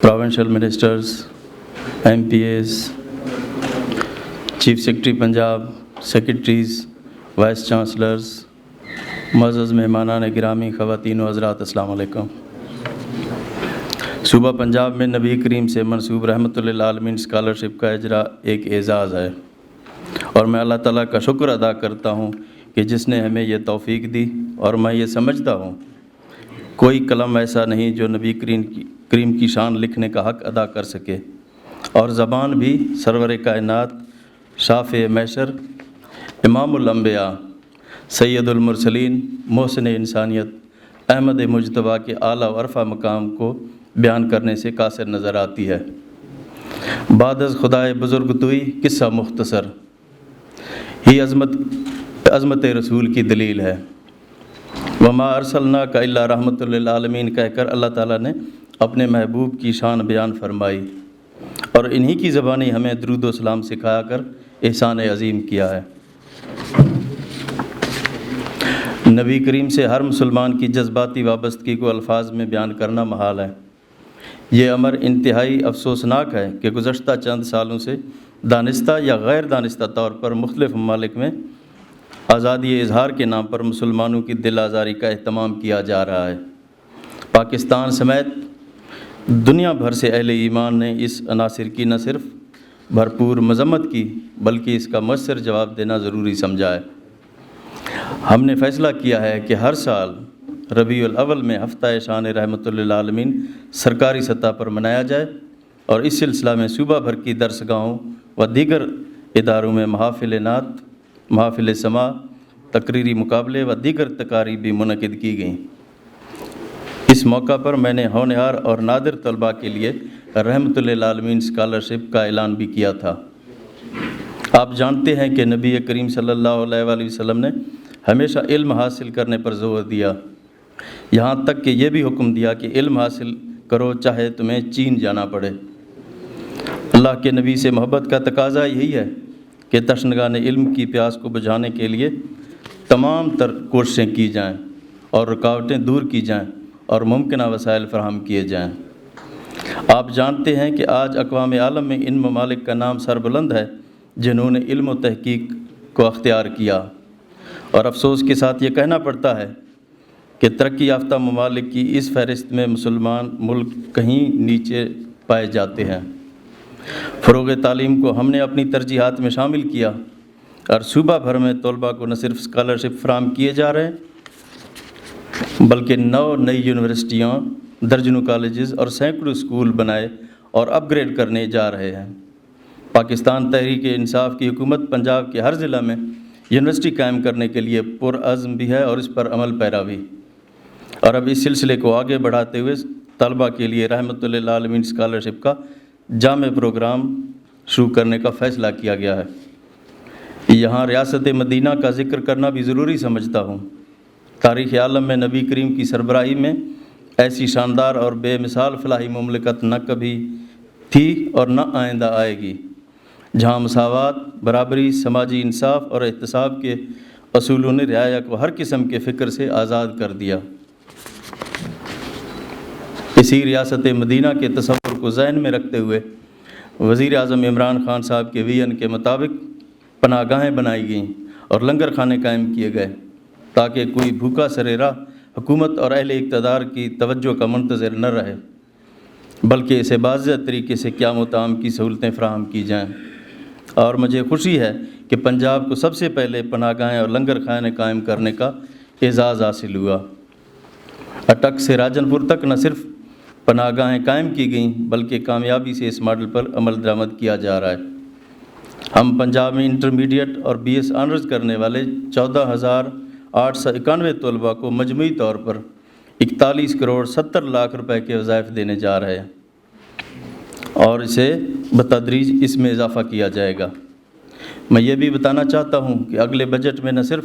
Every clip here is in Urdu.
provincial ministers, MPAs, chief secretary Punjab, secretaries, vice chancellors, معزز مہمانان گرامی، خواتین و حضرات، السلام علیکم۔ صوبہ پنجاب میں نبی کریم سے منسوب رحمۃ للعالمین اسکالرشپ کا اجرا ایک اعزاز ہے، اور میں اللہ تعالیٰ کا شکر ادا کرتا ہوں کہ جس نے ہمیں یہ توفیق دی، اور میں یہ سمجھتا ہوں کوئی قلم ایسا نہیں جو نبی کریم کی شان لکھنے کا حق ادا کر سکے، اور زبان بھی سرور کائنات، شافع محشر، امام الانبیاء، سید المرسلین، محسن انسانیت، احمد مجتبیٰ کے اعلیٰ و عرفہ مقام کو بیان کرنے سے قاصر نظر آتی ہے۔ بعد از خدائے بزرگ توئی قصہ مختصر ہی عظمت رسول کی دلیل ہے۔ وما ارسلناک الا رحمۃ للعالمین کہہ کر اللہ تعالیٰ نے اپنے محبوب کی شان بیان فرمائی، اور انہی کی زبانی ہمیں درود و سلام سکھا کر احسان عظیم کیا ہے۔ نبی کریم سے ہر مسلمان کی جذباتی وابستگی کو الفاظ میں بیان کرنا محال ہے۔ یہ امر انتہائی افسوسناک ہے کہ گزشتہ چند سالوں سے دانستہ یا غیر دانستہ طور پر مختلف ممالک میں آزادی اظہار کے نام پر مسلمانوں کی دل آزاری کا اہتمام کیا جا رہا ہے۔ پاکستان سمیت دنیا بھر سے اہل ایمان نے اس عناصر کی نہ صرف بھرپور مذمت کی بلکہ اس کا مؤثر جواب دینا ضروری سمجھا ہے۔ ہم نے فیصلہ کیا ہے کہ ہر سال ربیع الاول میں ہفتہ شان رحمۃ للعالمین سرکاری سطح پر منایا جائے، اور اس سلسلہ میں صوبہ بھر کی درسگاہوں و دیگر اداروں میں محافل نعت، محافل سماع، تقریری مقابلے و دیگر تقاریب بھی منعقد کی گئیں۔ اس موقع پر میں نے ہونہار اور نادر طلباء کے لیے رحمۃ للعالمین اسکالرشپ کا اعلان بھی کیا تھا۔ آپ جانتے ہیں کہ نبی کریم صلی اللہ علیہ وآلہ وسلم نے ہمیشہ علم حاصل کرنے پر زور دیا، یہاں تک کہ یہ بھی حکم دیا کہ علم حاصل کرو چاہے تمہیں چین جانا پڑے۔ اللہ کے نبی سے محبت کا تقاضا یہی ہے کہ تشنگان علم کی پیاس کو بجھانے کے لیے تمام تر کوششیں کی جائیں اور رکاوٹیں دور کی جائیں اور ممکنہ وسائل فراہم کیے جائیں۔ آپ جانتے ہیں کہ آج اقوام عالم میں ان ممالک کا نام سربلند ہے جنہوں نے علم و تحقیق کو اختیار کیا، اور افسوس کے ساتھ یہ کہنا پڑتا ہے کہ ترقی یافتہ ممالک کی اس فہرست میں مسلمان ملک کہیں نیچے پائے جاتے ہیں۔ فروغ تعلیم کو ہم نے اپنی ترجیحات میں شامل کیا، اور صوبہ بھر میں طلباء کو نہ صرف اسکالرشپ فراہم کیے جا رہے ہیں بلکہ 9 نئی یونیورسٹیاں، درجنوں کالجز اور سینکڑوں اسکول بنائے اور اپ گریڈ کرنے جا رہے ہیں۔ پاکستان تحریک انصاف کی حکومت پنجاب کے ہر ضلع میں یونیورسٹی قائم کرنے کے لیے پرعزم بھی ہے، اور اس پر عمل پیرا بھی۔ اور اب اس سلسلے کو آگے بڑھاتے ہوئے طلباء کے لیے رحمۃ للعالمین اسکالرشپ کا جامع پروگرام شروع کرنے کا فیصلہ کیا گیا ہے۔ یہاں ریاست مدینہ کا ذکر کرنا بھی ضروری سمجھتا ہوں۔ تاریخ عالم میں نبی کریم کی سربراہی میں ایسی شاندار اور بے مثال فلاحی مملکت نہ کبھی تھی اور نہ آئندہ آئے گی، جہاں مساوات، برابری، سماجی انصاف اور احتساب کے اصولوں نے رعایا کو ہر قسم کے فکر سے آزاد کر دیا۔ اسی ریاست مدینہ کے تصور کو ذہن میں رکھتے ہوئے وزیر اعظم عمران خان صاحب کے ویژن کے مطابق پناہ گاہیں بنائی گئیں اور لنگر خانے قائم کیے گئے، تاکہ کوئی بھوکا سر راہ حکومت اور اہل اقتدار کی توجہ کا منتظر نہ رہے، بلکہ اسے باضابطہ طریقے سے قیام و طعام کی سہولتیں فراہم کی جائیں۔ اور مجھے خوشی ہے کہ پنجاب کو سب سے پہلے پناہ گاہیں اور لنگر خانے قائم کرنے کا اعزاز حاصل ہوا۔ اٹک سے راجن پور تک نہ صرف پناہ گاہیں قائم کی گئیں بلکہ کامیابی سے اس ماڈل پر عمل درآمد کیا جا رہا ہے۔ ہم پنجاب میں انٹرمیڈیٹ اور BS آنرز کرنے والے 14,891 طلباء کو مجموعی طور پر 41 کروڑ 70 لاکھ روپے کے وظائف دینے جا رہے ہیں، اور اسے بتدریج اس میں اضافہ کیا جائے گا۔ میں یہ بھی بتانا چاہتا ہوں کہ اگلے بجٹ میں نہ صرف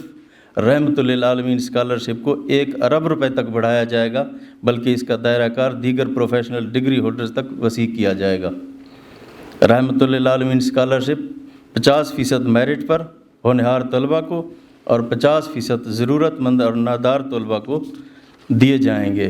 رحمۃ للعالمین اسکالرشپ کو 1 ارب روپے تک بڑھایا جائے گا بلکہ اس کا دائرہ کار دیگر پروفیشنل ڈگری ہولڈرز تک وسیع کیا جائے گا۔ رحمۃ للعالمین اسکالرشپ 50% میرٹ پر ہونہار طلباء کو اور 50% ضرورت مند اور نادار طلباء کو دیے جائیں گے۔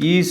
30